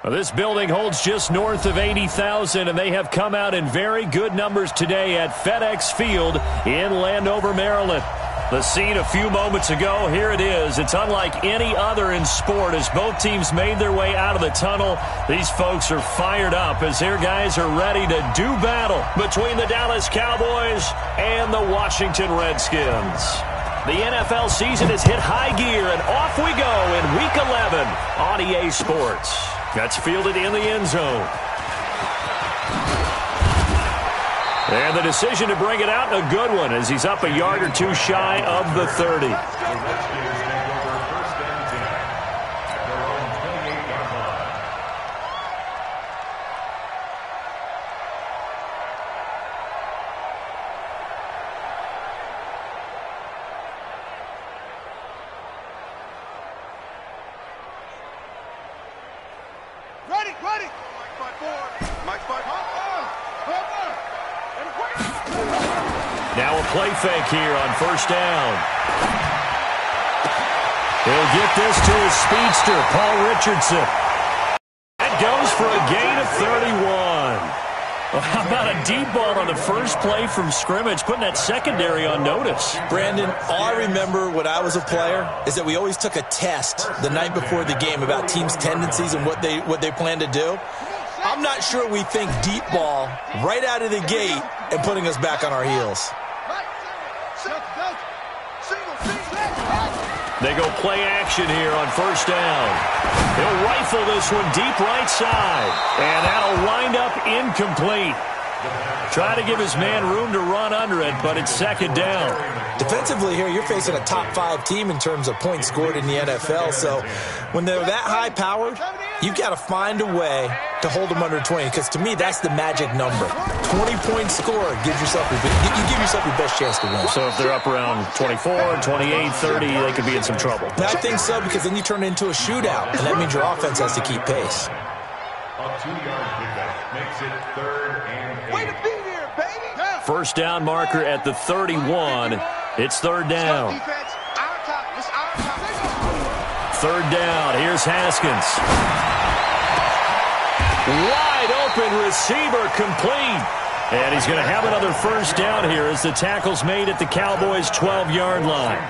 Well, this building holds just north of 80,000, and they have come out in very good numbers today at FedEx Field in Landover, Maryland. The scene a few moments ago, here it is. It's unlike any other in sport as both teams made their way out of the tunnel. These folks are fired up as their guys are ready to do battle between the Dallas Cowboys and the Washington Redskins. The NFL season has hit high gear, and off we go in Week 11 on EA Sports. That's fielded in the end zone. And the decision to bring it out, a good one, as he's up a yard or two shy of the 30. Now a play fake here on first down. He'll get this to his speedster, Paul Richardson. That goes for a gain of 31. Well, how about a deep ball on the first play from scrimmage, putting that secondary on notice? Brandon, all I remember when I was a player is that we always took a test the night before the game about teams' tendencies and what they plan to do. I'm not sure we think deep ball right out of the gate and putting us back on our heels. They go play action here on first down. He'll rifle this one deep right side. And that'll wind up incomplete. Try to give his man room to run under it, but it's second down. Defensively here, you're facing a top 5 team in terms of points scored in the NFL. So when they're that high-powered, you've got to find a way to hold them under 20, because to me, that's the magic number. 20 points scored, you give yourself your best chance to win. So if they're up around 24, 28, 30, they could be in some trouble. And I think so, because then you turn it into a shootout, and that means your offense has to keep pace. A 2-yard pickup makes it 3rd and 8. Way to be here, baby! First down marker at the 31. It's third down. Third down. Here's Haskins. Wide open receiver, complete. And he's going to have another first down here as the tackle's made at the Cowboys' 12-yard line.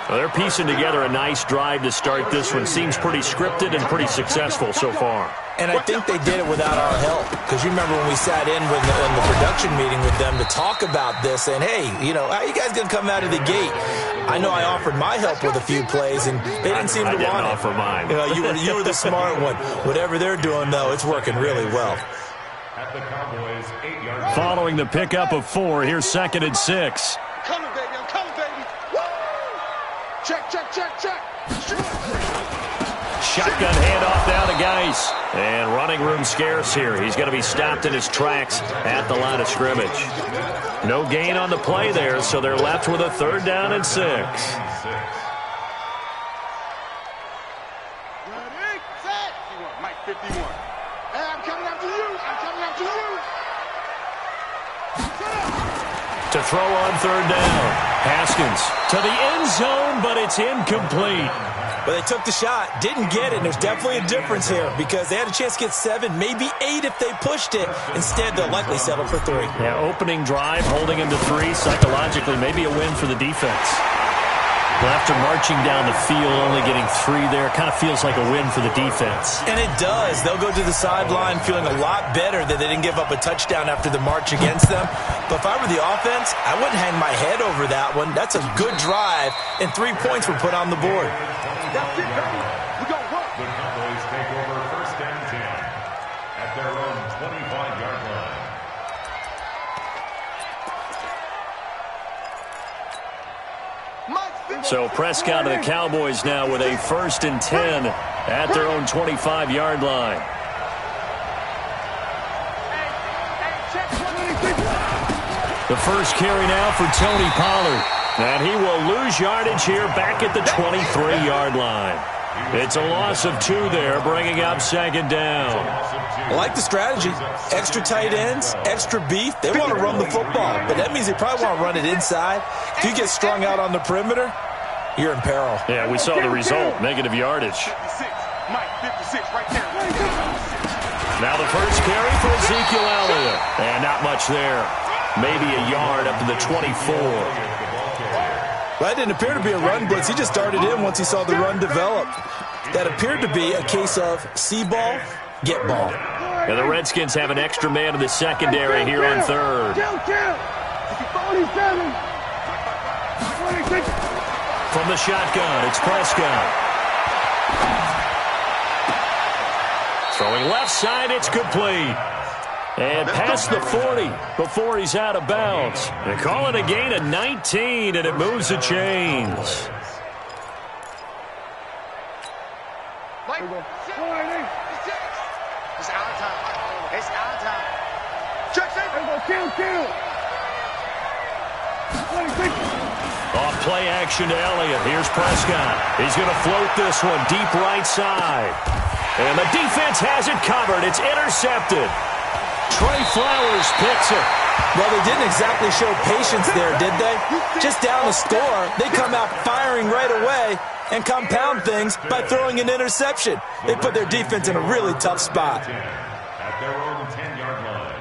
Well, they're piecing together a nice drive to start this one. Seems pretty scripted and pretty successful so far. And I think they did it without our help. Because you remember when we sat in the production meeting with them to talk about this, and hey, you know, how are you guys going to come out of the gate? I know I offered my help with a few plays, and they didn't seem to want it. I didn't offer mine. You know, you were the smart one. Whatever they're doing, though, it's working really well. At the Cowboys' 8-yard line. Following the pickup of 4, here's 2nd and 6. I'm coming, baby. I'm coming, baby. Woo! Check, check, check, check. Shotgun handoff down to Geis. And running room scarce here. He's going to be stopped in his tracks at the line of scrimmage. No gain on the play there, so they're left with a 3rd down and 6. Ready, set. Mike 51. Hey, I'm coming after you. I'm coming after you. To throw on 3rd down. Haskins to the end zone, but it's incomplete. But they took the shot, didn't get it, and there's definitely a difference here because they had a chance to get 7, maybe 8 if they pushed it. Instead, they'll likely settle for 3. Yeah, opening drive, holding him to 3, psychologically, maybe a win for the defense. Well, after marching down the field, only getting 3 there, kind of feels like a win for the defense. And it does. They'll go to the sideline feeling a lot better that they didn't give up a touchdown after the march against them. But if I were the offense, I wouldn't hang my head over that one. That's a good drive, and 3 points were put on the board. That's it, baby. We're going to work. The Cowboys take over 1st and 10 at their own 25-yard line. So Prescott and the Cowboys now with a 1st and 10 at their own 25-yard line. The first carry now for Tony Pollard. And he will lose yardage here back at the 23-yard line. It's a loss of 2 there, bringing up 2nd down. I like the strategy. Extra tight ends, extra beef. They want to run the football, but that means they probably want to run it inside. If you get strung out on the perimeter, you're in peril. Yeah, we saw the result, negative yardage. Mike 56 right there. Now the first carry for Ezekiel Elliott. And not much there. Maybe a yard up to the 24. That didn't appear to be a run blitz. He just started in once he saw the run develop. That appeared to be a case of see ball, get ball. And the Redskins have an extra man in the secondary here on third. From the shotgun, it's Prescott. Throwing left side, it's complete. And past the 40 before he's out of bounds. They call it a gain of 19, and it moves the chains. It's out of time. It's out of time. Check it. Off play action to Elliott. Here's Prescott. He's going to float this one deep right side. And the defense has it covered. It's intercepted. Trey Flowers picks it. Well, they didn't exactly show patience there, did they? Just down the score, they come out firing right away and compound things by throwing an interception. They put their defense in a really tough spot. At their own 10-yard line.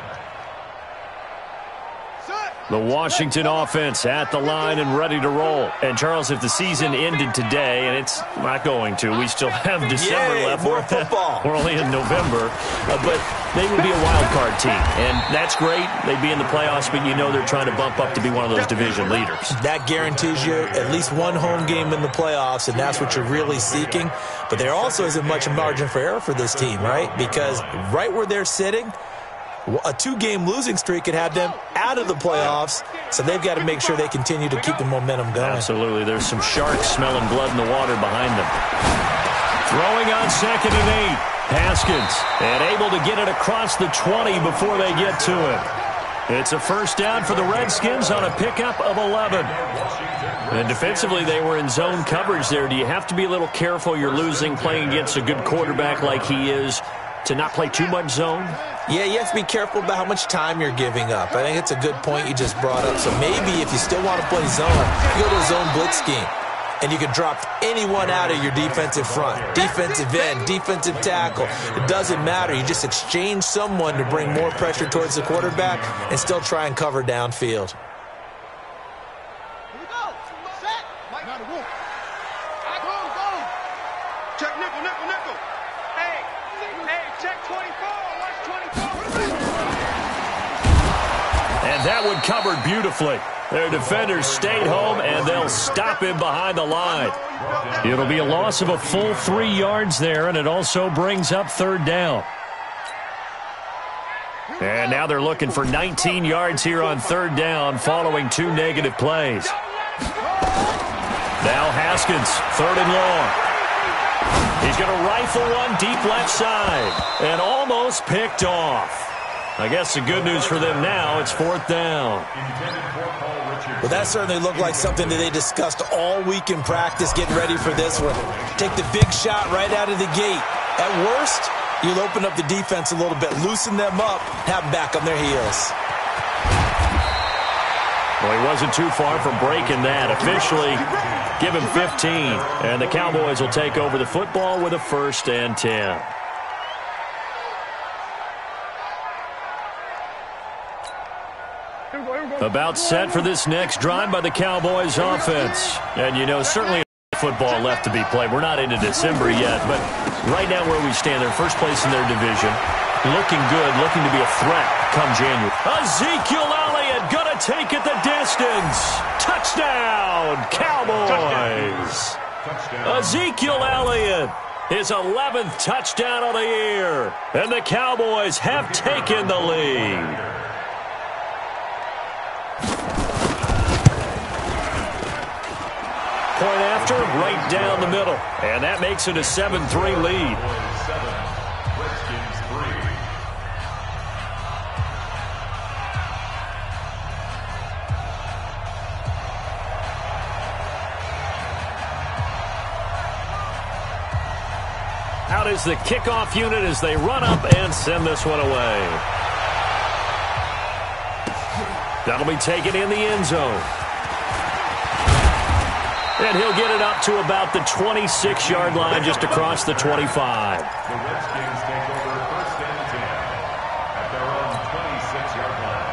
The Washington offense at the line and ready to roll. And, Charles, if the season ended today, and it's not going to, we still have December left. More football. We're only in November. But they would be a wild card team. And that's great. They'd be in the playoffs, but you know they're trying to bump up to be one of those division leaders. That guarantees you at least one home game in the playoffs, and that's what you're really seeking. But there also isn't much margin for error for this team, right? Because right where they're sitting, a 2-game losing streak could have them out of the playoffs, so they've got to make sure they continue to keep the momentum going. Absolutely. There's some sharks smelling blood in the water behind them. Throwing on 2nd and 8. Haskins, and able to get it across the 20 before they get to it. It's a first down for the Redskins on a pickup of 11. And defensively, they were in zone coverage there. Do you have to be a little careful? You're losing, playing against a good quarterback like he is, to not play too much zone? Yeah, you have to be careful about how much time you're giving up. I think it's a good point you just brought up. So maybe if you still want to play zone, you go to a zone blitz scheme. And you can drop anyone out of your defensive front. Defensive end, defensive tackle. It doesn't matter. You just exchange someone to bring more pressure towards the quarterback and still try and cover downfield. Here we go. Set. Mike. Go. Check nickel. Hey, check 24. Watch 24. And that one covered beautifully. Their defenders stayed home, and they'll stop him behind the line. It'll be a loss of a full 3 yards there, and it also brings up 3rd down. And now they're looking for 19 yards here on 3rd down following 2 negative plays. Now Haskins, 3rd and long. He's going to rifle one deep left side, and almost picked off. I guess the good news for them now, it's 4th down. Well, that certainly looked like something that they discussed all week in practice, getting ready for this one. Take the big shot right out of the gate. At worst, you'll open up the defense a little bit, loosen them up, have them back on their heels. Well, he wasn't too far from breaking that. Officially, give him 15. And the Cowboys will take over the football with a 1st and 10. About set for this next drive by the Cowboys offense. And, you know, certainly football left to be played. We're not into December yet, but right now where we stand, they're first place in their division. Looking good, looking to be a threat come January. Ezekiel Elliott going to take it the distance. Touchdown, Cowboys. Touchdown. Ezekiel Elliott, his 11th touchdown of the year. And the Cowboys have taken the lead. Point after, right down the middle. And that makes it a 7-3 lead. Out is the kickoff unit as they run up and send this one away. That'll be taken in the end zone. And he'll get it up to about the 26-yard line, just across the 25. The Redskins take over first and 10 at their own 26-yard line.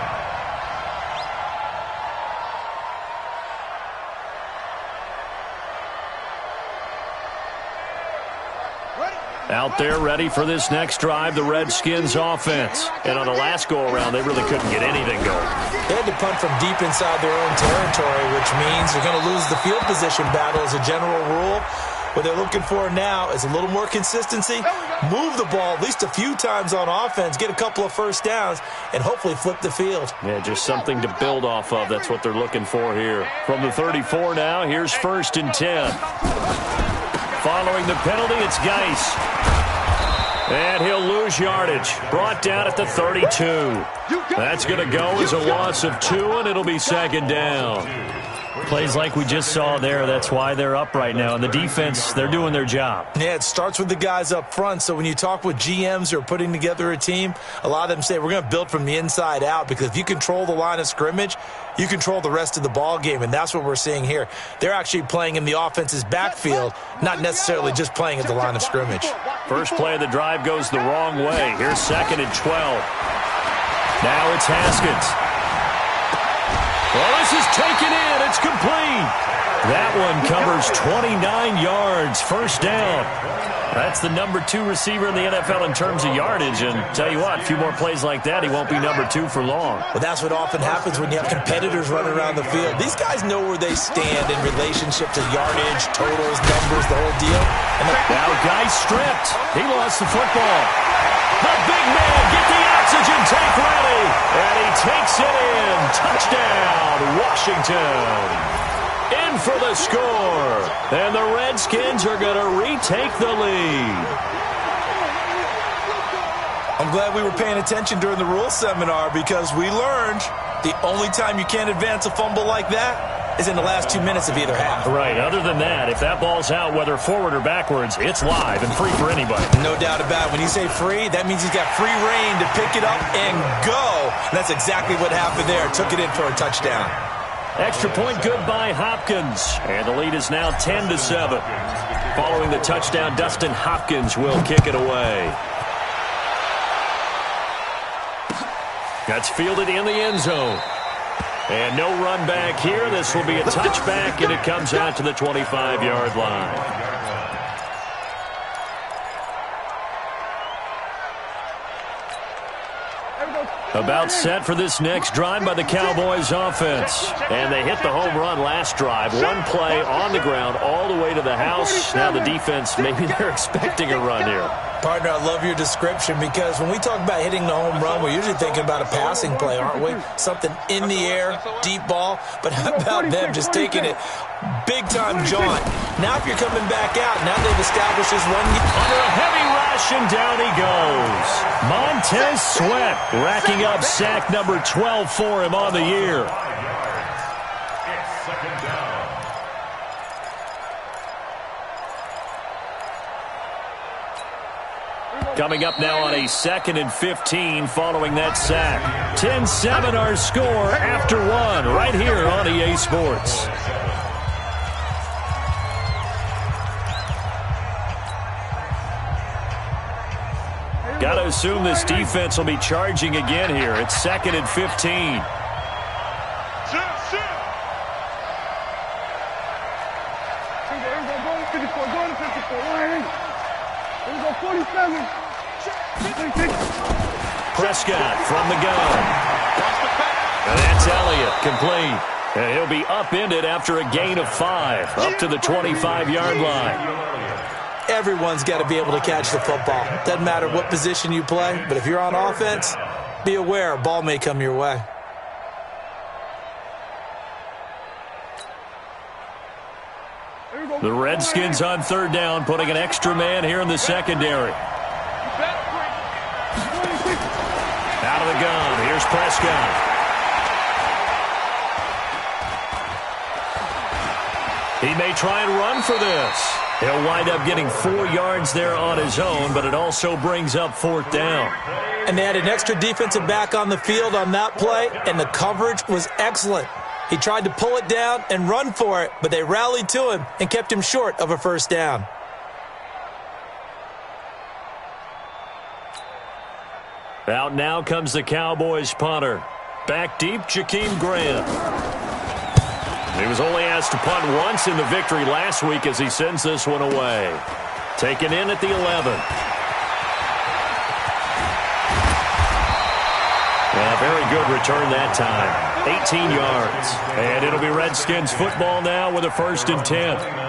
Out there ready for this next drive, the Redskins offense. And on the last go-around, they really couldn't get anything going. They had to punt from deep inside their own territory, which means they're going to lose the field position battle as a general rule. What they're looking for now is a little more consistency, move the ball at least a few times on offense, get a couple of first downs, and hopefully flip the field. Yeah, just something to build off of. That's what they're looking for here. From the 34 now, here's first and 10. Following the penalty, it's Geis. And he'll lose yardage. Brought down at the 32. That's going to go as a loss of 2, and it'll be second down. Plays like we just saw there, that's why they're up right now. And the defense, they're doing their job. Yeah, it starts with the guys up front. So when you talk with GMs who are putting together a team, a lot of them say we're going to build from the inside out, because if you control the line of scrimmage, you control the rest of the ball game, and that's what we're seeing here. They're actually playing in the offense's backfield, not necessarily just playing at the line of scrimmage. First play of the drive goes the wrong way. Here's second and 12. Now it's Haskins. Well, this is taken in. It's complete. That one covers 29 yards. First down. That's the number 2 receiver in the NFL in terms of yardage. And tell you what, a few more plays like that, he won't be number 2 for long. Well, that's what often happens when you have competitors running around the field. These guys know where they stand in relationship to yardage, totals, numbers, the whole deal. And now Geis stripped. He lost the football. The big man, get the oxygen tank ready. And he takes it in. Touchdown, Washington. In for the score. And the Redskins are going to retake the lead. I'm glad we were paying attention during the rules seminar, because we learned the only time you can't advance a fumble like that is in the last 2 minutes of either half. Right. Other than that, if that ball's out, whether forward or backwards, it's live and free for anybody. No doubt about it. When you say free, that means he's got free reign to pick it up and go. And that's exactly what happened there. Took it in for a touchdown. Extra point good by Hopkins. And the lead is now 10-7. Following the touchdown, Dustin Hopkins will kick it away. That's fielded in the end zone. And no run back here. This will be a touchback, and it comes out to the 25-yard line. About set for this next drive by the Cowboys offense. And they hit the home run last drive. One play on the ground all the way to the house. Now the defense, maybe they're expecting a run here. Partner, I love your description, because when we talk about hitting the home run, we're usually thinking about a passing play, aren't we? Something in the air, deep ball. But how about them just taking it big-time jaunt? Now if you're coming back out, now they've established this run. Under a heavy rush, and down he goes. Montez Sweat racking up sack number 12 for him on the year. It's second down. Coming up now on a 2nd and 15 following that sack. 10-7 our score after 1 right here on EA Sports. Got to assume this defense will be charging again here. It's 2nd and 15. Prescott from the gun. And that's Elliott, complete. And he'll be upended after a gain of 5, up to the 25-yard line. Everyone's got to be able to catch the football. Doesn't matter what position you play, but if you're on offense, be aware a ball may come your way. The Redskins on 3rd down, putting an extra man here in the secondary. Out of the gun, here's Prescott. He may try and run for this. He'll wind up getting 4 yards there on his own, but it also brings up 4th down. And they had an extra defensive back on the field on that play, and the coverage was excellent. He tried to pull it down and run for it, but they rallied to him and kept him short of a first down. Out now comes the Cowboys punter. Back deep, Jakeem Grant. He was only asked to punt once in the victory last week as he sends this one away. Taken in at the 11. Yeah, very good return that time. 18 yards. And it'll be Redskins football now with a 1st and 10.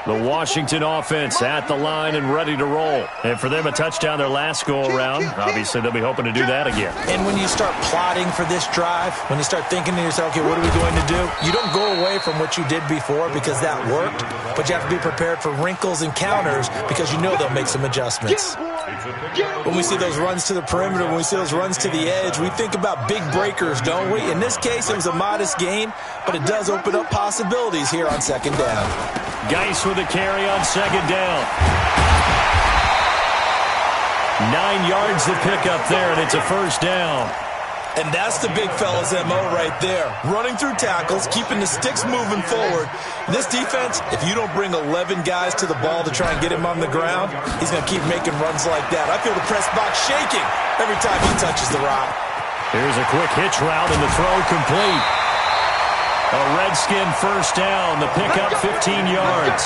The Washington offense at the line and ready to roll. And for them, a touchdown their last go-around. Obviously, they'll be hoping to do that again. And when you start plotting for this drive, when you start thinking to yourself, okay, what are we going to do? You don't go away from what you did before because that worked, but you have to be prepared for wrinkles and counters because you know they'll make some adjustments. When we see those runs to the perimeter, when we see those runs to the edge, we think about big breakers, don't we? In this case, it was a modest gain, but it does open up possibilities here on 2nd down. Geis with a carry on 2nd down. 9 yards to pick up there, and it's a 1st down. And that's the big fella's MO right there. Running through tackles, keeping the sticks moving forward. This defense, if you don't bring 11 guys to the ball to try and get him on the ground, he's going to keep making runs like that. I feel the press box shaking every time he touches the rock. Here's a quick hitch route, and the throw complete. A Redskin 1st down. The pickup 15 yards.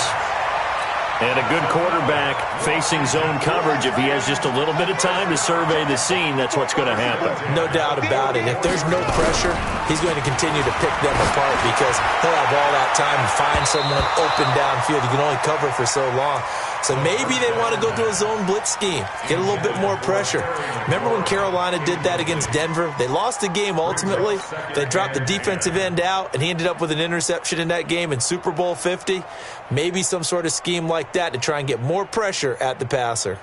And a good quarterback facing zone coverage. If he has just a little bit of time to survey the scene, that's what's going to happen. No doubt about it. If there's no pressure, he's going to continue to pick them apart because he'll have all that time to find someone open downfield. You can only cover for so long. So maybe they want to go to a zone blitz scheme, get a little bit more pressure. Remember when Carolina did that against Denver? They lost the game ultimately. They dropped the defensive end out, and he ended up with an interception in that game in Super Bowl 50. Maybe some sort of scheme like that to try and get more pressure at the passer.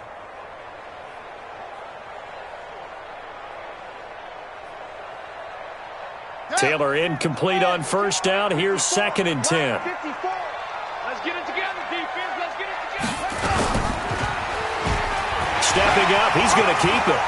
Taylor incomplete on 1st down. Here's 2nd and 10. Let's get it together, defense. Let's get it together. Stepping up, he's going to keep it.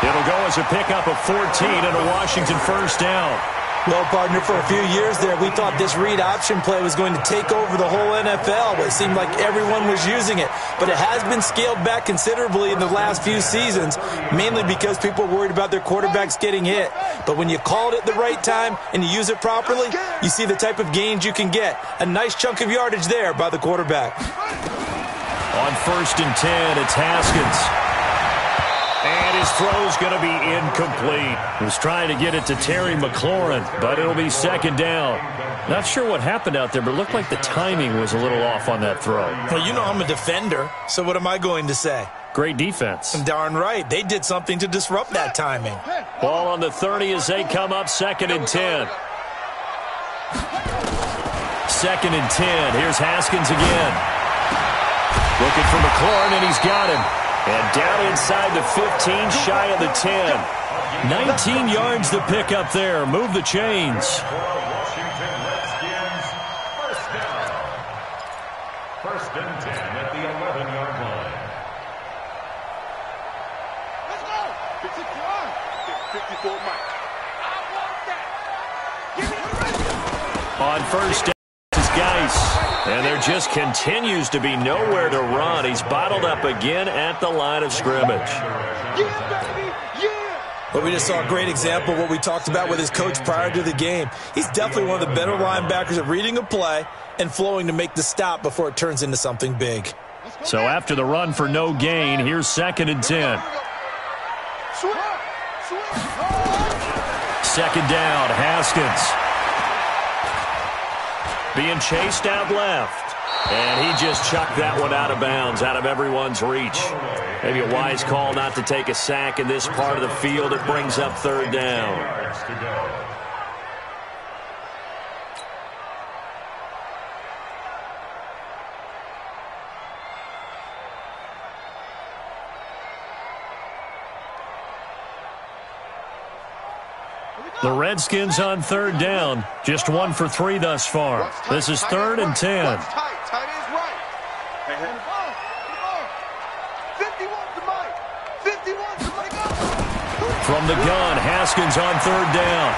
It'll go as a pickup of 14 and a Washington 1st down. Well, partner, for a few years there, we thought this read option play was going to take over the whole NFL. It seemed like everyone was using it. But it has been scaled back considerably in the last few seasons, mainly because people are worried about their quarterbacks getting hit. But when you call it at the right time and you use it properly, you see the type of gains you can get. A nice chunk of yardage there by the quarterback. On 1st and 10, it's Haskins. And his throw's going to be incomplete. He was trying to get it to Terry McLaurin, but it'll be 2nd down. Not sure what happened out there, but it looked like the timing was a little off on that throw. Well, you know I'm a defender, so what am I going to say? Great defense. Darn right. They did something to disrupt that timing. Ball on the 30 as they come up 2nd and 10. 2nd and 10. Here's Haskins again. Looking for McLaurin, and he's got him. And down inside the 15, shy of the 10. 19 yards to pick up there. Move the chains. Washington Redskins, 1st down. 1st and 10 at the 11-yard line. Let's go. 54 Mike. I want that. Give me the On 1st down is Geis. And there just continues to be nowhere to run. He's bottled up again at the line of scrimmage. Yeah, baby. Yeah. But we just saw a great example of what we talked about with his coach prior to the game. He's definitely one of the better linebackers at reading a play and flowing to make the stop before it turns into something big. So after the run for no gain, here's 2nd and 10. 2nd down, Haskins. Being chased out left. And he just chucked that one out of bounds, out of everyone's reach. Maybe a wise call not to take a sack in this part of the field. It brings up 3rd down. The Redskins on 3rd down. Just 1 for 3 thus far. This is 3rd and 10. Tight is right. From the gun, Haskins on third down.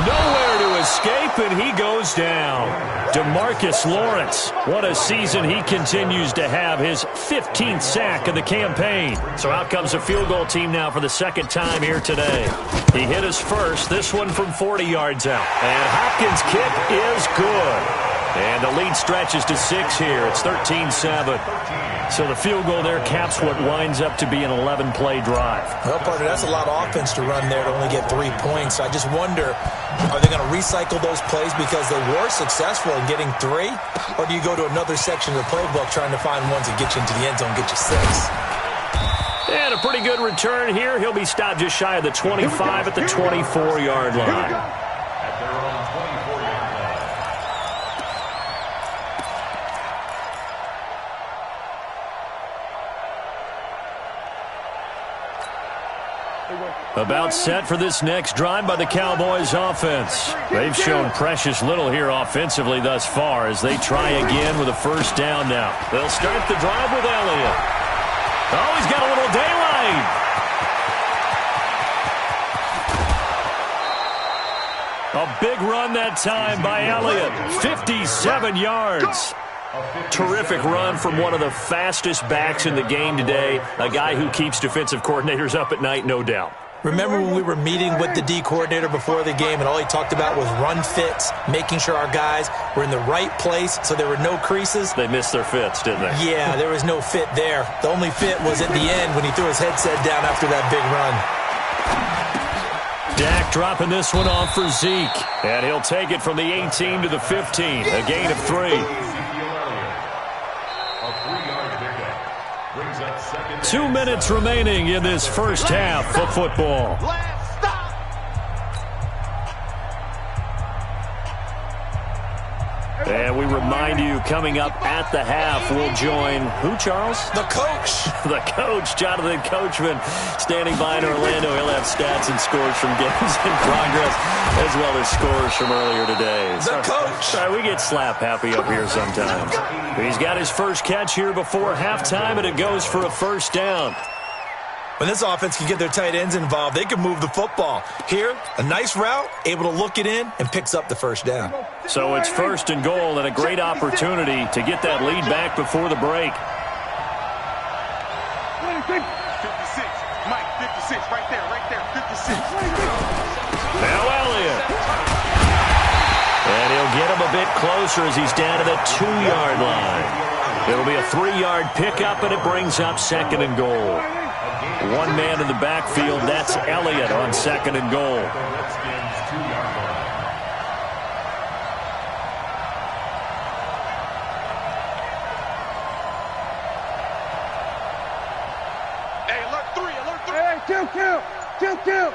Nowhere to escape, and he goes down. DeMarcus Lawrence, what a season he continues to have, his 15th sack of the campaign. So out comes a field goal team now for the second time here today. He hit his first, this one from 40 yards out. And Hopkins' kick is good. And the lead stretches to 6 here. It's 13-7. So the field goal there caps what winds up to be an 11-play drive. Well, partner, that's a lot of offense to run there to only get 3 points. I just wonder, are they going to recycle those plays because they were successful in getting 3? Or do you go to another section of the playbook trying to find ones that get you into the end zone, get you 6? And a pretty good return here. He'll be stopped just shy of the 25 at the 24-yard line. At their own 24-yard line. About set for this next drive by the Cowboys offense. They've shown precious little here offensively thus far as they try again with a first down now. They'll start the drive with Elliott. Oh, he's got a little daylight. A big run that time by Elliott. 57 yards. Terrific run from one of the fastest backs in the game today. A guy who keeps defensive coordinators up at night, no doubt. Remember when we were meeting with the D coordinator before the game and all he talked about was run fits, making sure our guys were in the right place so there were no creases? They missed their fits, didn't they? Yeah, there was no fit there. The only fit was at the end when he threw his headset down after that big run. Dak dropping this one off for Zeke. And he'll take it from the 18 to the 15. A gain of 3. 2 minutes remaining in this first half of football. And we remind you, coming up at the half, we'll join who, Charles? The coach. The coach, Jonathan Coachman, standing by in Orlando. He'll have stats and scores from games in progress, as well as scores from earlier today. The coach. Sorry, we get slap happy up here sometimes. He's got his first catch here before halftime, and it goes for a first down. When this offense can get their tight ends involved, they can move the football. Here, a nice route, able to look it in, and picks up the first down. So it's first and goal and a great opportunity to get that lead back before the break. 56, Mike, 56, right there, 56. Now Elliott. And he'll get him a bit closer as he's down to the 2-yard line. It'll be a 3-yard pickup, and it brings up second and goal. One man in the backfield, that's Elliott on second and goal. Hey, alert 3. Hey, kill.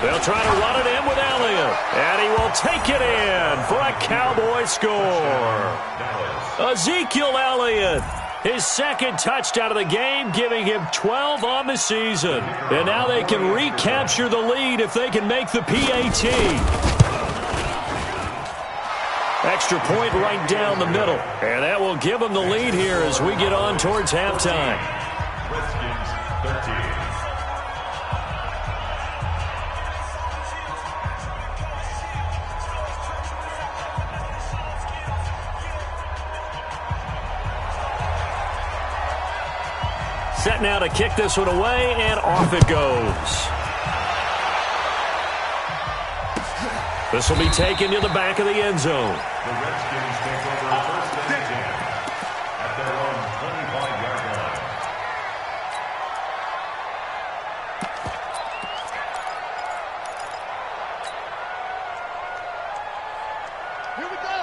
They'll try to run it in with Elliott, and he will take it in for a Cowboy score. Ezekiel Elliott. His second touchdown of the game, giving him 12 on the season. And now they can recapture the lead if they can make the PAT. Extra point right down the middle. And that will give them the lead here as we get on towards halftime. Redskins 13. Set now to kick this one away, and off it goes. This will be taken to the back of the end zone. The Redskins take over first and 10 at their own 25-yard line.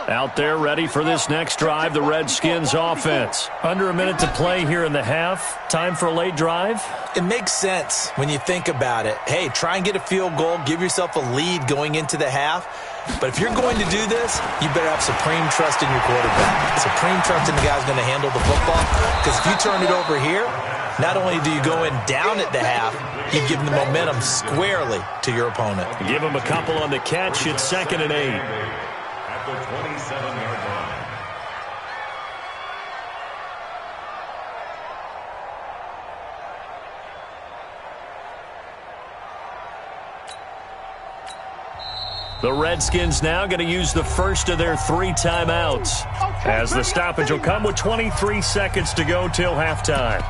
Out there ready for this next drive, the Redskins offense. Under a minute to play here in the half. Time for a late drive? It makes sense when you think about it. Hey, try and get a field goal, give yourself a lead going into the half. But if you're going to do this, you better have supreme trust in your quarterback. Supreme trust in the guy's going to handle the football. Because if you turn it over here, not only do you go in down at the half, you give them the momentum squarely to your opponent. Give him a couple on the catch. It's 2nd and 8. At the 27-yard line. The Redskins now going to use the first of their 3 timeouts, as the stoppage will come with 23 seconds to go till halftime.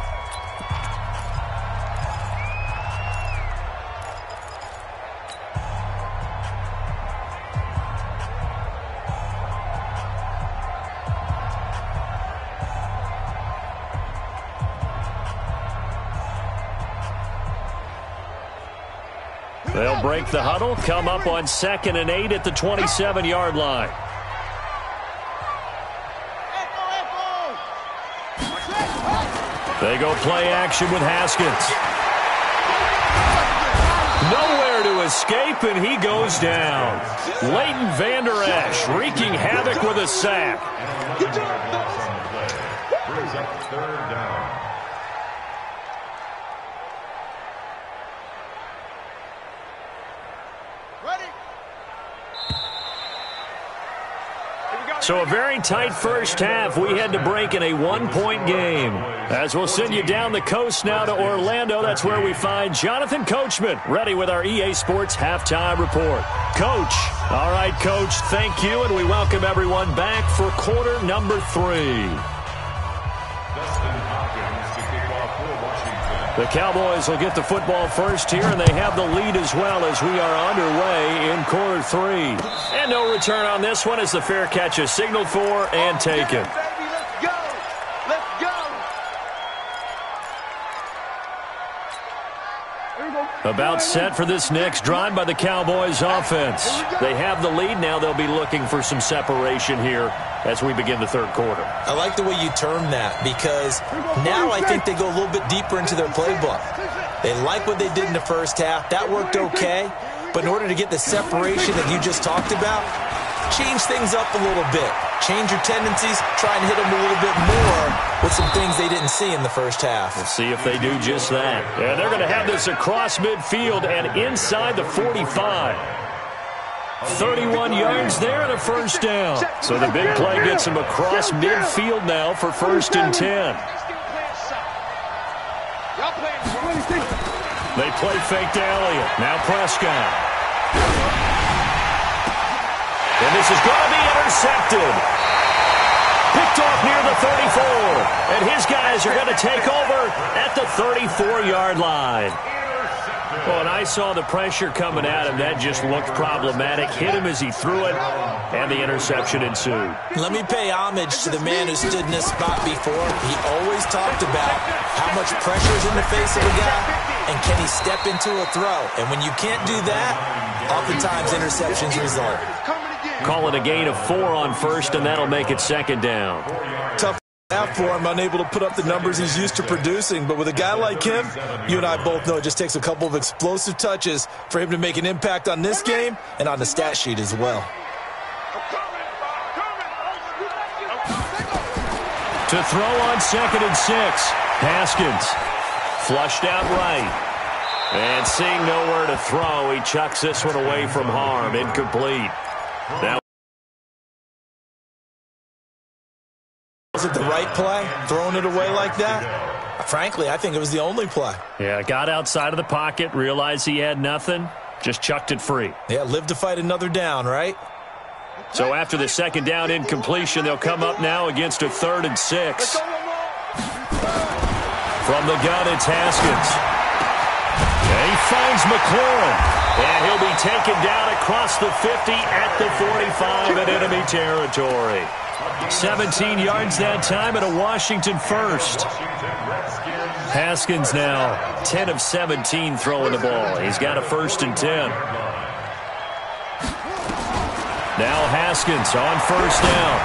They'll break the huddle, come up on 2nd and 8 at the 27-yard line. They go play action with Haskins. Nowhere to escape, and he goes down. Leighton Vander Esch wreaking havoc with a sack. Brings up 3rd down. So a very tight first half. We had to break in a 1-point game. As we'll send you down the coast now to Orlando, that's where we find Jonathan Coachman, ready with our EA Sports Halftime Report. Coach. All right, Coach, thank you, and we welcome everyone back for quarter number 3. The Cowboys will get the football first here, and they have the lead as well as we are underway in quarter 3. And no return on this one as the fair catch is signaled for and taken. About set for this next drive by the Cowboys offense. They have the lead. Now they'll be looking for some separation here as we begin the 3rd quarter. I like the way you term that, because now I think they go a little bit deeper into their playbook. They like what they did in the first half. That worked okay. But in order to get the separation that you just talked about, change things up a little bit. Change your tendencies. Try and hit them a little bit more with some things they didn't see in the first half. We'll see if they do just that. And they're going to have this across midfield and inside the 45. 31 yards there and a first down. So the big play gets them across midfield now for 1st and 10. They play fake to Elliott. Now Prescott. And this is going to be intercepted. Picked off near the 34. And his guys are going to take over at the 34-yard line. Well, and I saw the pressure coming at him. That just looked problematic. Hit him as he threw it, and the interception ensued. Let me pay homage to the man who stood in this spot before. He always talked about how much pressure is in the face of a guy, and can he step into a throw. And when you can't do that, oftentimes interceptions result. Call it a gain of 4 on 1st, and that'll make it 2nd down. Tough half for him, unable to put up the numbers he's used to producing. But with a guy like him, you and I both know it just takes a couple of explosive touches for him to make an impact on this game and on the stat sheet as well. To throw on 2nd and 6. Haskins flushed out right. And seeing nowhere to throw, he chucks this one away from harm. Incomplete. Now, was it the right play, throwing it away like that? Frankly, I think it was the only play. Yeah, got outside of the pocket, realized he had nothing, just chucked it free. Yeah, live to fight another down, right? So after the 2nd down incompletion, they'll come up now against a 3rd and 6. From the gun, it's Haskins. And he finds McLaurin. And he'll be taken down across the 50 at the 45 in enemy territory. 17 yards that time and a Washington first. Haskins now 10 of 17 throwing the ball. He's got a 1st and 10. Now Haskins on 1st down.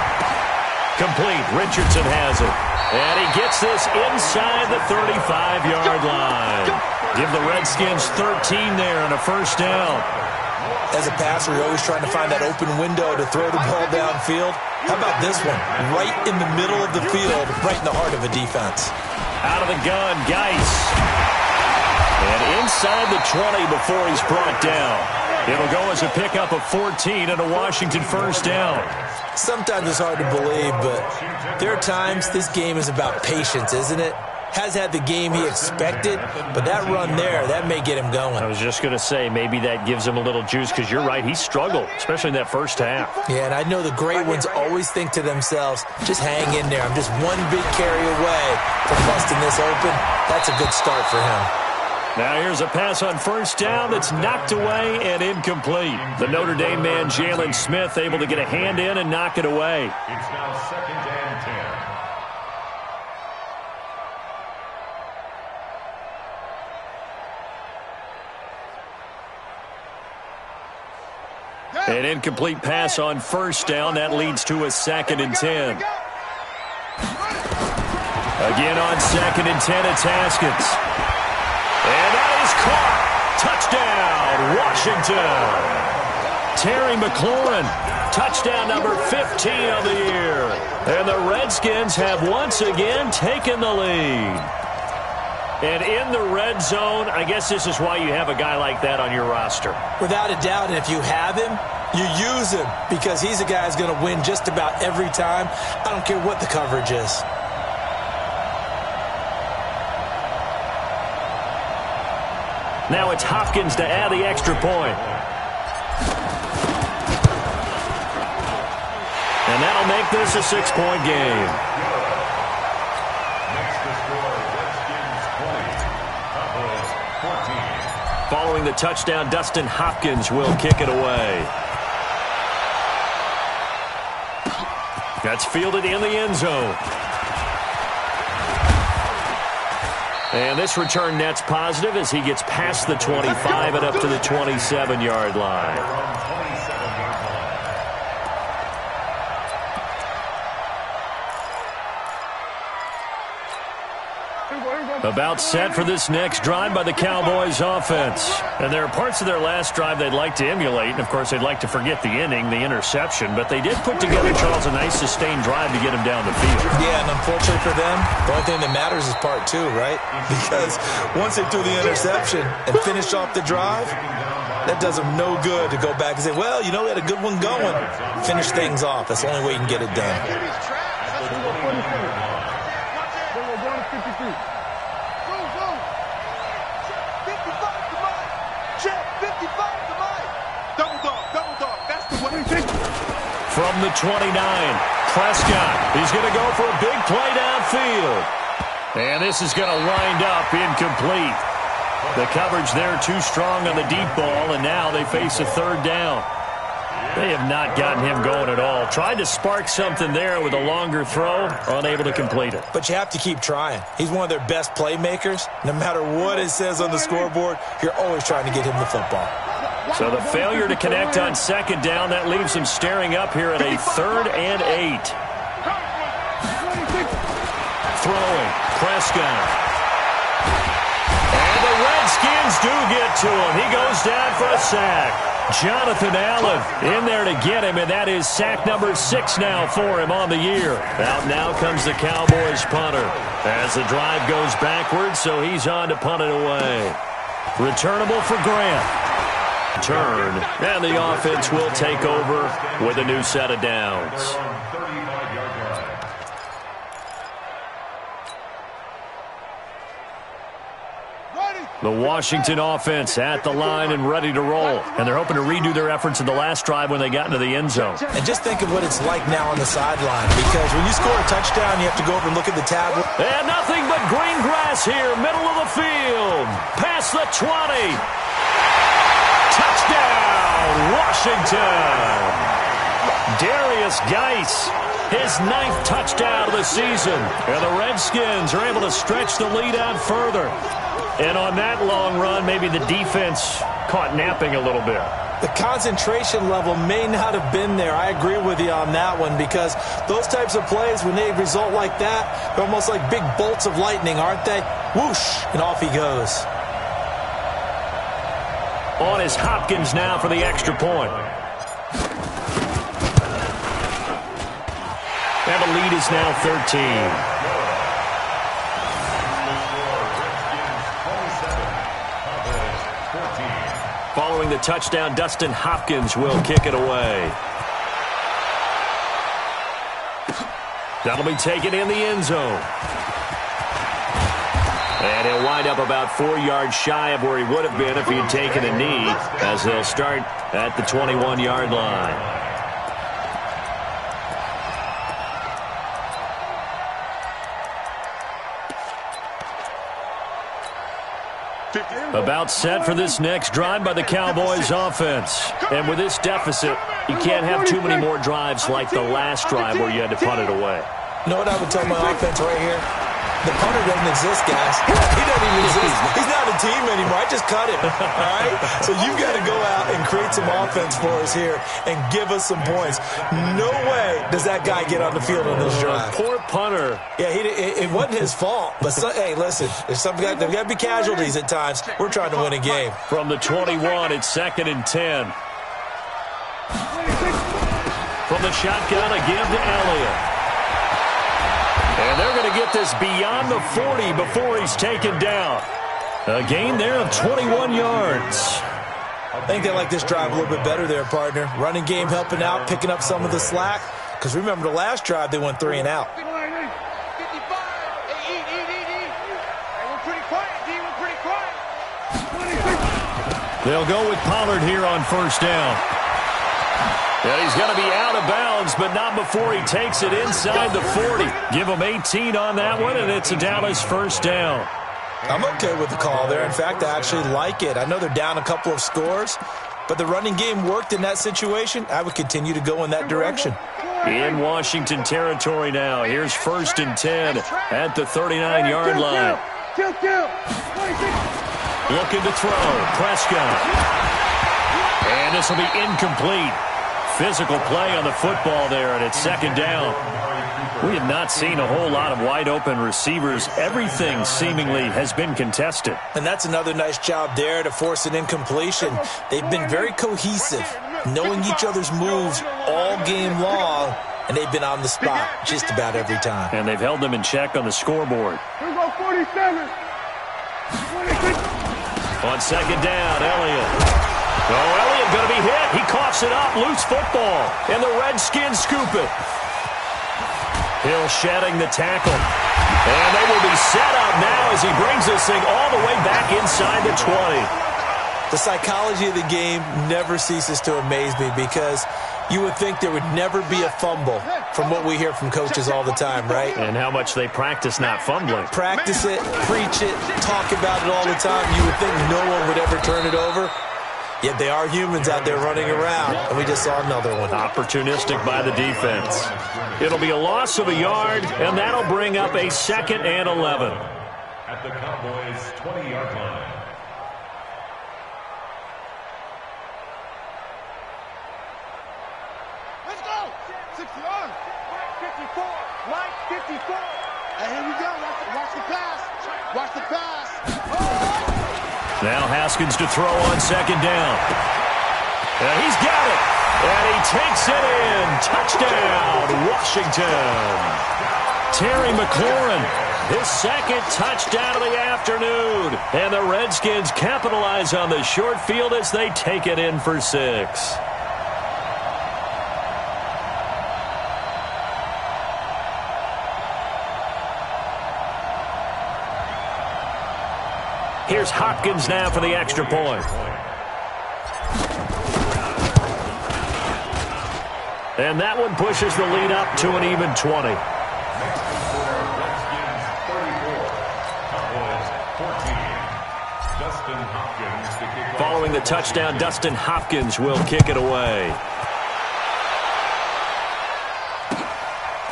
Complete. Richardson has it. And he gets this inside the 35-yard line. Give the Redskins 13 there and a 1st down. As a passer, you're always trying to find that open window to throw the ball downfield. How about this one? Right in the middle of the field, right in the heart of a defense. Out of the gun, Geis. And inside the 20 before he's brought down. It'll go as a pickup of 14 and a Washington 1st down. Sometimes it's hard to believe, but there are times this game is about patience, isn't it? has had the game he expected, but that run there, that may get him going. I was just going to say, maybe that gives him a little juice, because you're right, he struggled, especially in that first half. Yeah, and I know the great ones always think to themselves, just hang in there. I'm just one big carry away from busting this open. That's a good start for him. Now here's a pass on first down that's knocked away and incomplete. The Notre Dame man, Jalen Smith, able to get a hand in and knock it away. It's now 2nd and 10. An incomplete pass on first down. That leads to a 2nd and 10. Again on 2nd and 10, it's Haskins. And that is caught. Touchdown, Washington. Terry McLaurin, touchdown number 15 of the year. And the Redskins have once again taken the lead. And in the red zone, I guess this is why you have a guy like that on your roster. Without a doubt, and if you have him, you use him, because he's a guy who's going to win just about every time. I don't care what the coverage is. Now it's Hopkins to add the extra point. And that'll make this a 6-point game. Next to score, Redskins 20, Cowboys 14. Following the touchdown, Dustin Hopkins will kick it away. That's fielded in the end zone. And this return net's positive as he gets past the 25 and up to the 27-yard line. About set for this next drive by the Cowboys offense. And there are parts of their last drive they'd like to emulate. And, of course, they'd like to forget the inning, the interception. But they did put together, Charles, a nice sustained drive to get him down the field. Yeah, and unfortunately for them, the only thing that matters is part 2, right? Because once they threw the interception and finished off the drive, that does them no good to go back and say, well, you know, we had a good one going. Finish things off. That's the only way you can get it done. From the 29, Prescott. He's going to go for a big play downfield. And this is going to wind up incomplete. The coverage there too strong on the deep ball, and now they face a 3rd down. They have not gotten him going at all. Tried to spark something there with a longer throw, unable to complete it. But you have to keep trying. He's one of their best playmakers. No matter what it says on the scoreboard, you're always trying to get him the football. So the failure to connect on 2nd down, that leaves him staring up here at a 3rd and 8. Throwing, Prescott. And the Redskins do get to him. He goes down for a sack. Jonathan Allen in there to get him, and that is sack number 6 now for him on the year. Out now comes the Cowboys punter as the drive goes backwards, so he's on to punt it away. Returnable for Grant. Turn, and the offense will take over with a new set of downs. The Washington offense at the line and ready to roll. And they're hoping to redo their efforts in the last drive when they got into the end zone. And just think of what it's like now on the sideline, because when you score a touchdown, you have to go over and look at the tablet. And nothing but green grass here, middle of the field. Past the 20. Touchdown, Washington. Darius Geis, his 9th touchdown of the season. And the Redskins are able to stretch the lead out further. And on that long run, maybe the defense caught napping a little bit. The concentration level may not have been there. I agree with you on that one, because those types of plays, when they result like that, they're almost like big bolts of lightning, aren't they? Whoosh, and off he goes. On is Hopkins now for the extra point. And the lead is now 13. Following the touchdown, Dustin Hopkins will kick it away. That'll be taken in the end zone. And he'll wind up about 4 yards shy of where he would have been if he had taken a knee, as they'll start at the 21-yard line. About set for this next drive by the Cowboys offense. And with this deficit, you can't have too many more drives like the last drive where you had to punt it away. You know what I would tell my offense right here? The punter doesn't exist, guys. He doesn't even exist. He's not a team anymore. I just cut him, all right? So you've got to go out and create some offense for us here and give us some points. No way does that guy get on the field on this drive. Poor punter. Yeah, it wasn't his fault. But, hey, listen, there's got to be casualties at times. We're trying to win a game. From the 21, it's 2nd and 10. From the shotgun, a give to Elliott. And they're going to get this beyond the 40 before he's taken down. A gain there of 21 yards. I think they like this drive a little bit better there, partner. Running game helping out, picking up some of the slack. Because remember the last drive, they went 3 and out. They'll go with Pollard here on 1st down. And he's going to be out of bounds, but not before he takes it inside the 40. Give him 18 on that one, and it's a Dallas 1st down. I'm okay with the call there. In fact, I actually like it. I know they're down a couple of scores, but the running game worked in that situation. I would continue to go in that direction. In Washington territory now. Here's 1st and 10 at the 39-yard line. Looking to throw. Prescott. And this will be incomplete. Physical play on the football there, and it's 2nd down. We have not seen a whole lot of wide-open receivers. Everything seemingly has been contested. And that's another nice job there to force an incompletion. They've been very cohesive, knowing each other's moves all game long, and they've been on the spot just about every time. And they've held them in check on the scoreboard. Here we go, 47. On 2nd down, Elliott. Oh, Elliott going to be hit. He coughs it up. Loose football. And the Redskins scoop it. Hill shedding the tackle. And they will be set up now as he brings this thing all the way back inside the 20. The psychology of the game never ceases to amaze me because you would think there would never be a fumble from what we hear from coaches all the time, right? And how much they practice not fumbling. Practice it, preach it, talk about it all the time. You would think no one would ever turn it over. Yet they are humans out there running around, and we just saw another one. Opportunistic by the defense. It'll be a loss of a yard, and that'll bring up a 2nd and 11. At the Cowboys' 20-yard line. Let's go. 60 on. Line 54. Line 54. And here we go. Watch the pass. Watch the pass. Oh! Now Haskins to throw on 2nd down. And he's got it. And he takes it in. Touchdown, Washington. Terry McLaurin, his 2nd touchdown of the afternoon. And the Redskins capitalize on the short field as they take it in for 6. Here's Hopkins now for the extra point. And that one pushes the lead up to an even 20. Following the touchdown, Dustin Hopkins will kick it away.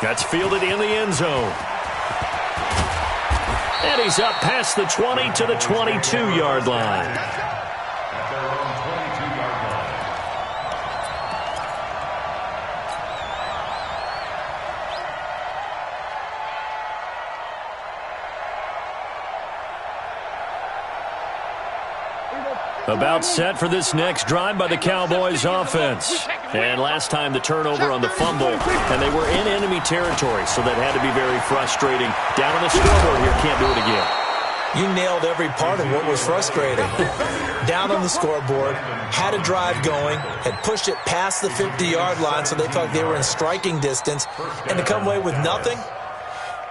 That's fielded in the end zone. And he's up past the 20 to the 22-yard line. At their own 22-yard line. About set for this next drive by the Cowboys offense. And last time the turnover on the fumble, and they were in enemy territory, so that had to be very frustrating. Down on the scoreboard here, can't do it again. You nailed every part of what was frustrating. Down on the scoreboard, had a drive going, had pushed it past the 50-yard line, so they felt they were in striking distance, and to come away with nothing,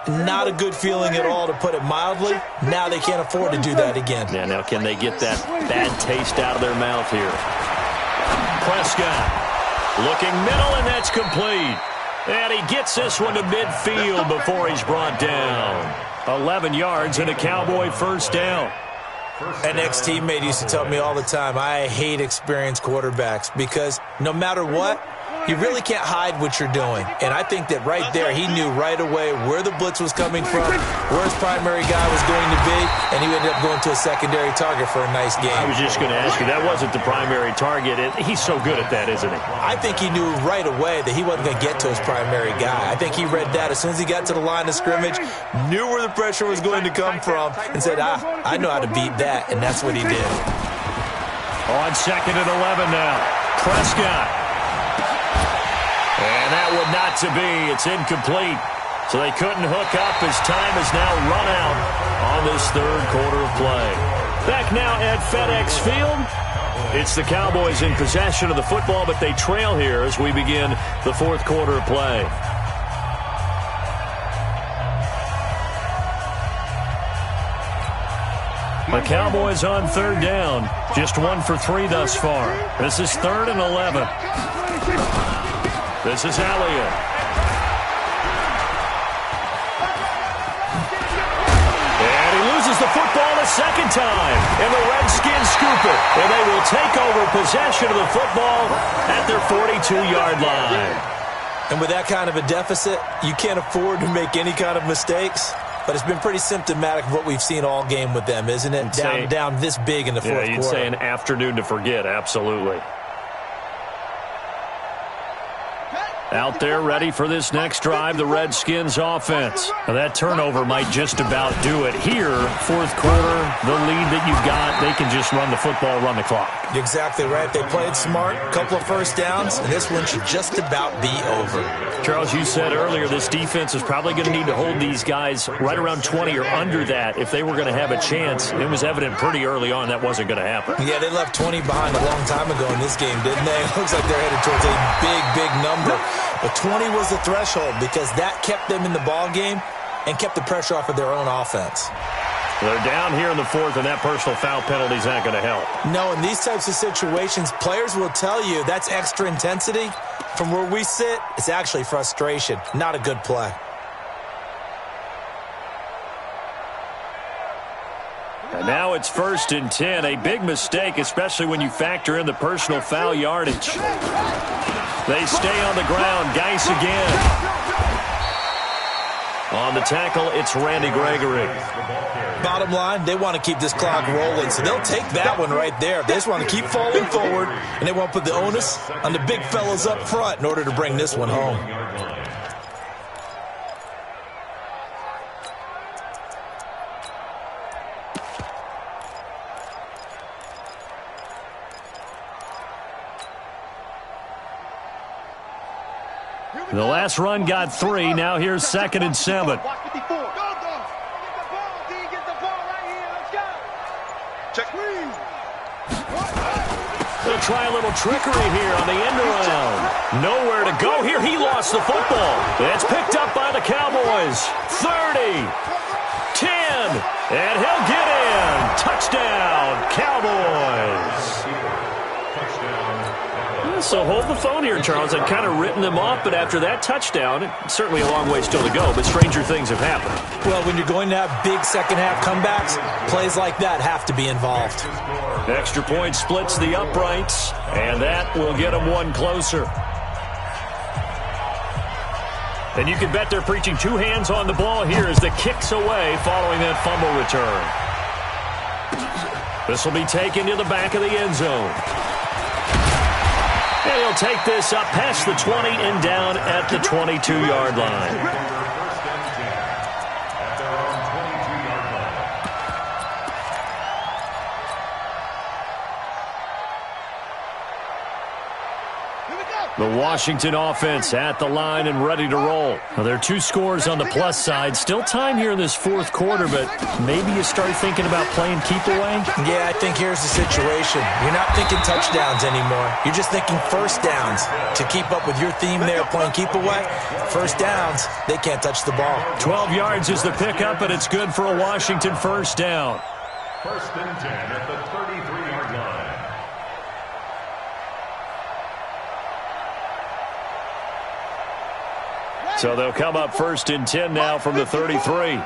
Not a good feeling at all, to put it mildly. Now they can't afford to do that again. Yeah, now can they get that bad taste out of their mouth here? Prescott looking middle, and that's complete. And he gets this one to midfield before he's brought down. 11 yards and a Cowboy first down. An ex-teammate used to tell me all the time, I hate experienced quarterbacks because no matter what, you really can't hide what you're doing. And I think that right there, he knew right away where the blitz was coming from, where his primary guy was going to be, and he ended up going to a secondary target for a nice game. I was just going to ask you, that wasn't the primary target. He's so good at that, isn't he? I think he knew right away that he wasn't going to get to his primary guy. I think he read that as soon as he got to the line of scrimmage, knew where the pressure was going to come from, and said, I know how to beat that, and that's what he did. On 2nd and 11 now, Prescott. And that would not to be. It's incomplete. So they couldn't hook up as time has now run out on this third quarter of play. Back now at FedEx Field. It's the Cowboys in possession of the football, but they trail here as we begin the fourth quarter of play. The Cowboys on third down. Just 1 for 3 thus far. This is 3rd and 11. This is Elliott. And he loses the football a second time. And the Redskins scoop it. And they will take over possession of the football at their 42-yard line. And with that kind of a deficit, you can't afford to make any kind of mistakes. But it's been pretty symptomatic of what we've seen all game with them, isn't it? Down this big in the fourth quarter. Yeah, you'd say an afternoon to forget, absolutely. Out there ready for this next drive, the Redskins offense. Now that turnover might just about do it. Here, fourth quarter, the lead that you've got, they can just run the football, run the clock. Exactly right. They played smart, couple of first downs, and this one should just about be over. Charles, you said earlier this defense is probably going to need to hold these guys right around 20 or under that if they were going to have a chance. It was evident pretty early on that wasn't going to happen. Yeah, they left 20 behind a long time ago in this game, didn't they? It looks like they're headed towards a big, big number. But 20 was the threshold because that kept them in the ball game and kept the pressure off of their own offense. They're down here in the fourth, and that personal foul penalty is not going to help. No, in these types of situations, players will tell you that's extra intensity. From where we sit, it's actually frustration. Not a good play. And now it's 1st and 10. A big mistake, especially when you factor in the personal foul yardage. They stay on the ground. Geis again. On the tackle, it's Randy Gregory. Bottom line, they want to keep this clock rolling, so they'll take that one right there. They just want to keep falling forward, and they want to put the onus on the big fellas up front in order to bring this one home. The last run got 3. Now here's 2nd and 7. They'll try a little trickery here on the end around. Nowhere to go here. He lost the football. It's picked up by the Cowboys. 30, 10, and he'll get in. Touchdown, Cowboys. So hold the phone here, Charles. I've kind of written them off, but after that touchdown, certainly a long way still to go, but stranger things have happened. Well, when you're going to have big second-half comebacks, plays like that have to be involved. Extra point splits the uprights, and that will get them one closer. And you can bet they're preaching 2 hands on the ball here as the kick's away following that fumble return. This will be taken to the back of the end zone. And he'll take this up past the 20 and down at the 22-yard line. Here we go. The Washington offense at the line and ready to roll. Well, there are 2 scores on the plus side. Still time here in this 4th quarter, but maybe you start thinking about playing keep away? Yeah, I think here's the situation. You're not thinking touchdowns anymore. You're just thinking first downs. To keep up with your theme there, playing keep away, first downs, they can't touch the ball. 12 yards is the pickup, and it's good for a Washington first down. First and 10 at the 33-yard line. So they'll come up first and 10 now from the 33. I'm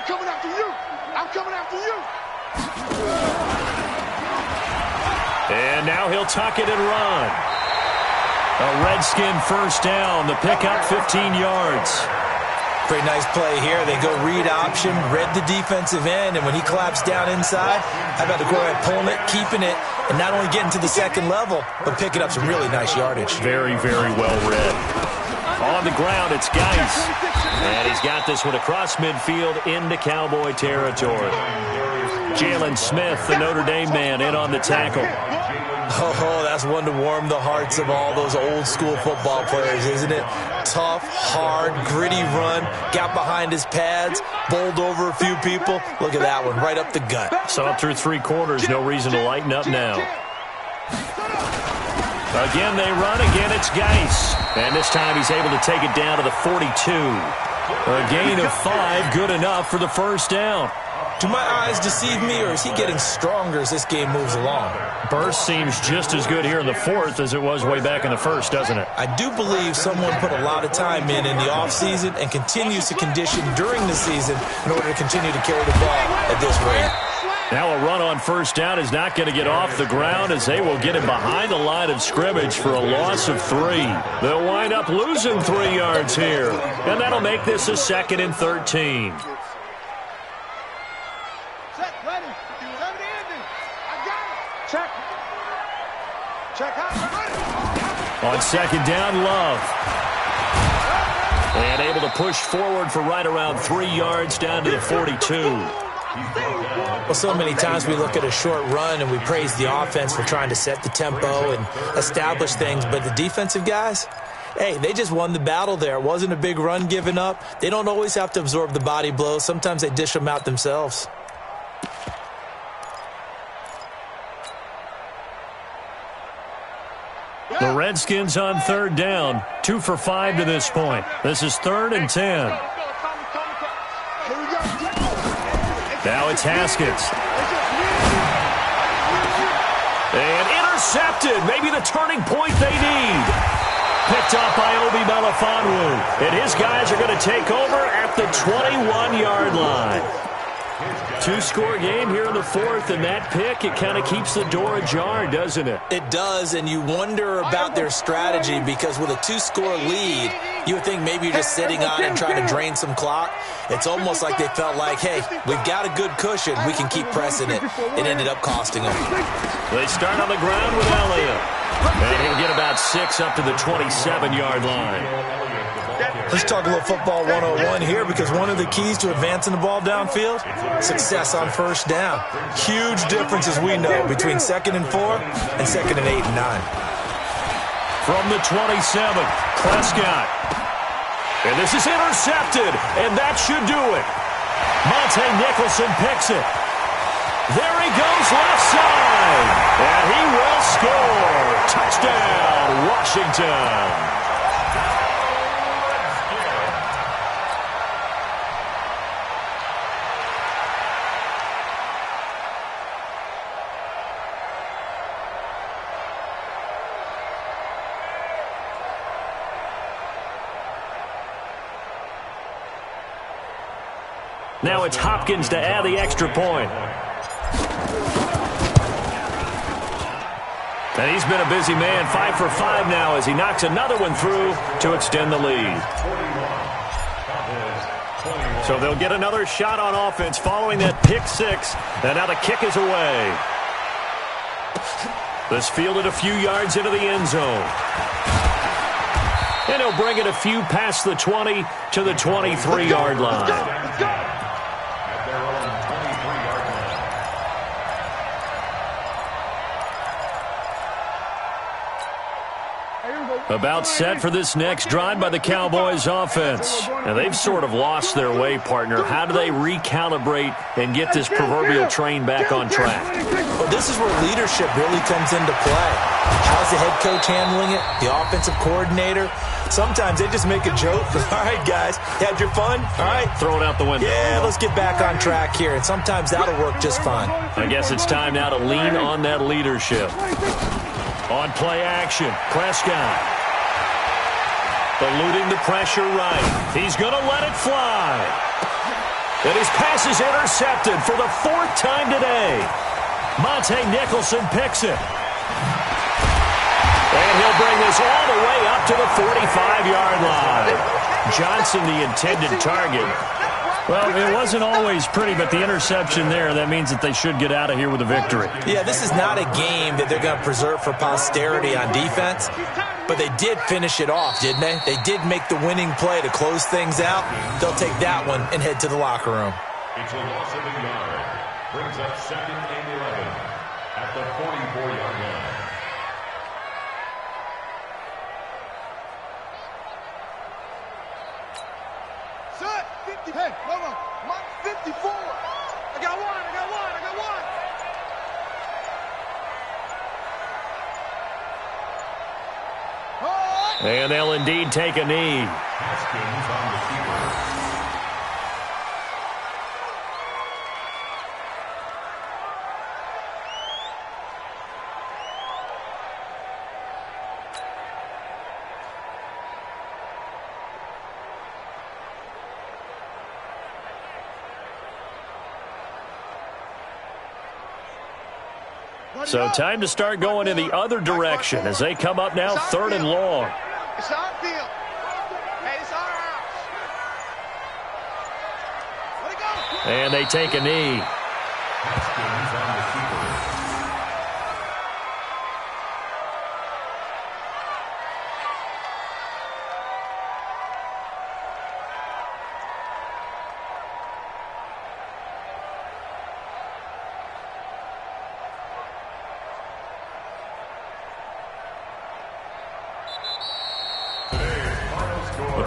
coming after you. I'm coming after you. And now he'll tuck it and run. A Redskin first down. The pickup 15 yards. Pretty nice play here. They go read option, read the defensive end, and when he collapsed down inside, how about the quarterback pulling it, keeping it, and not only getting to the second level, but picking up some really nice yardage. Very, very well read. On the ground, it's Geis. And he's got this one across midfield into Cowboy territory. Jalen Smith, the Notre Dame man, in on the tackle. Oh, that's one to warm the hearts of all those old-school football players, isn't it? Tough, hard, gritty run, got behind his pads, bowled over a few people. Look at that one, right up the gut. So up through 3 quarters, no reason to lighten up now. Again, they run. Again, it's Geis. And this time he's able to take it down to the 42. A gain of 5, good enough for the first down. Do my eyes deceive me, or is he getting stronger as this game moves along? Burst seems just as good here in the 4th as it was way back in the 1st, doesn't it? I do believe someone put a lot of time in the offseason and continues to condition during the season in order to continue to carry the ball at this rate. Now a run on first down is not going to get off the ground as they will get him behind the line of scrimmage for a loss of 3. They'll wind up losing 3 yards here, and that'll make this a 2nd and 13. On second down, Love. And able to push forward for right around 3 yards down to the 42. Well, so many times we look at a short run and we praise the offense for trying to set the tempo and establish things, but the defensive guys, hey, they just won the battle there. It wasn't a big run given up. They don't always have to absorb the body blows. Sometimes they dish them out themselves. The Redskins on third down, 2 for 5 to this point. This is 3rd and 10. Now it's Haskins. And intercepted. Maybe the turning point they need. Picked up by Obi Melifonwu. And his guys are going to take over at the 21-yard line. 2-score game here in the 4th, and that pick, it kind of keeps the door ajar, doesn't it? It does, and you wonder about their strategy because with a 2-score lead, you would think maybe you're just sitting on it and trying to drain some clock. It's almost like they felt like, hey, we've got a good cushion. We can keep pressing it. It ended up costing them. They start on the ground with Elliott. And he'll get about 6 up to the 27-yard line. Let's talk a little football 101 here because one of the keys to advancing the ball downfield, success on first down. Huge difference, as we know, between 2nd and 4 and 2nd and 8 and 9. From the 27, Prescott. And this is intercepted, and that should do it. Monte Nicholson picks it. There he goes left side, and he will score. Touchdown, Washington. Now it's Hopkins to add the extra point. And he's been a busy man, 5 for 5 now as he knocks another one through to extend the lead. So they'll get another shot on offense following that pick 6. And now the kick is away. This fielded a few yards into the end zone. And he'll bring it a few past the 20 to the 23-yard line. About set for this next drive by the Cowboys offense. Now, they've sort of lost their way, partner. How do they recalibrate and get this proverbial train back on track? Well, this is where leadership really comes into play. How's the head coach handling it? The offensive coordinator? Sometimes they just make a joke. All right, guys, had your fun? All right. Throw it out the window. Yeah, let's get back on track here. And sometimes that'll work just fine. I guess it's time now to lean on that leadership. On play action, Prescott. Eluding the pressure right. He's going to let it fly. And his pass is intercepted for the 4th time today. Monte Nicholson picks it. And he'll bring this all the way up to the 45-yard line. Johnson, the intended target. Well, it wasn't always pretty, but the interception there, that means that they should get out of here with a victory. Yeah, this is not a game that they're going to preserve for posterity on defense, but they did finish it off, didn't they? They did make the winning play to close things out. They'll take that one and head to the locker room. It's a loss of a yard. Brings up 2nd and 11 at the 44-yard line. Set. 50. Hey, hold on. 54. I got one. And they'll indeed take a knee. Haskins on the keeper. So time to start going in the other direction as they come up now 3rd and long. It's our field. Hey, it's our house. Let it go. And they take a knee. Haskins on the keeper.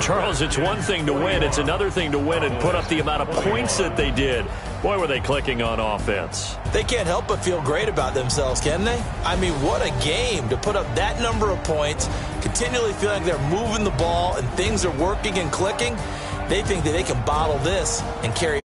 Charles, it's one thing to win. It's another thing to win and put up the amount of points that they did. Boy, were they clicking on offense. They can't help but feel great about themselves, can they? I mean, what a game to put up that number of points, continually feeling like they're moving the ball and things are working and clicking. They think that they can bottle this and carry